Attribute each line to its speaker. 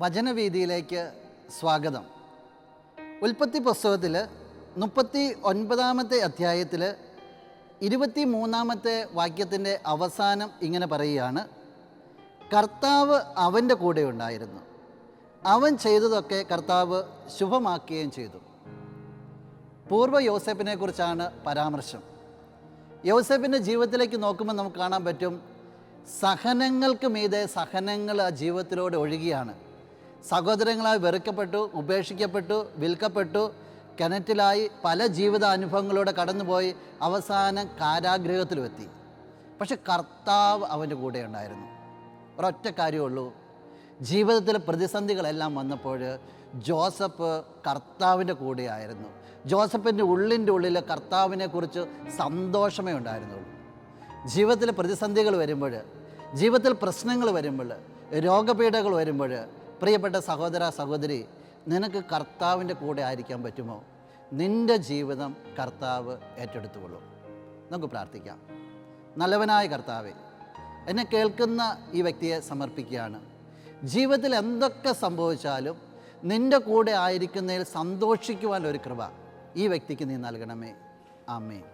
Speaker 1: വചനവേദിയിലേക്ക് സ്വാഗതം. ഉൽപ്പത്തി പുസ്തകത്തിൽ 39 അധ്യായത്തിൽ 23 വാക്യത്തിൻ്റെ അവസാനം ഇങ്ങനെ പറയുകയാണ്, കർത്താവ് അവൻ്റെ കൂടെ ഉണ്ടായിരുന്നു, അവൻ ചെയ്തതൊക്കെ കർത്താവ് ശുഭമാക്കുകയും ചെയ്തു. പൂർവ്വ യോസേപ്പിനെ കുറിച്ചാണ് പരാമർശം. യോസേപ്പിൻ്റെ ജീവിതത്തിലേക്ക് നോക്കുമ്പോൾ നമുക്ക് കാണാൻ പറ്റും, സഹനങ്ങൾക്ക് മീതെ സഹനങ്ങൾ ആ ജീവിതത്തിലൂടെ ഒഴുകിയാണ്. സഹോദരങ്ങളായി വെറുക്കപ്പെട്ടു, ഉപേക്ഷിക്കപ്പെട്ടു, വിൽക്കപ്പെട്ടു, കിണറ്റിലായി, പല ജീവിതാനുഭവങ്ങളിലൂടെ കടന്നുപോയി അവസാനം കാരാഗൃഹത്തിലുമെത്തി. പക്ഷെ കർത്താവ് അവൻ്റെ കൂടെ ഉണ്ടായിരുന്നു. ഒരൊറ്റ കാര്യമുള്ളൂ, ജീവിതത്തിലെ പ്രതിസന്ധികളെല്ലാം വന്നപ്പോൾ ജോസഫ് കർത്താവിൻ്റെ കൂടെയായിരുന്നു. ജോസഫിൻ്റെ ഉള്ളിൽ കർത്താവിനെക്കുറിച്ച് സന്തോഷമേ ഉണ്ടായിരുന്നുള്ളൂ. ജീവിതത്തിൽ പ്രതിസന്ധികൾ വരുമ്പോൾ, ജീവിതത്തിൽ പ്രശ്നങ്ങൾ വരുമ്പോൾ, രോഗപീഠകൾ വരുമ്പോൾ, പ്രിയപ്പെട്ട സഹോദര സഹോദരി, നിനക്ക് കർത്താവിൻ്റെ കൂടെ ആയിരിക്കാൻ പറ്റുമോ? നിൻ്റെ ജീവിതം കർത്താവ് ഏറ്റെടുത്തുകൊള്ളൂ. നമുക്ക് പ്രാർത്ഥിക്കാം. നല്ലവനായ കർത്താവേ, എന്നെ കേൾക്കുന്ന ഈ വ്യക്തിയെ സമർപ്പിക്കുകയാണ്. ജീവിതത്തിൽ എന്തൊക്കെ സംഭവിച്ചാലും നിൻ്റെ കൂടെ ആയിരിക്കുന്നതിൽ സന്തോഷിക്കുവാനൊരു കൃപ ഈ വ്യക്തിക്ക് നീ നൽകണമേ. ആമേൻ.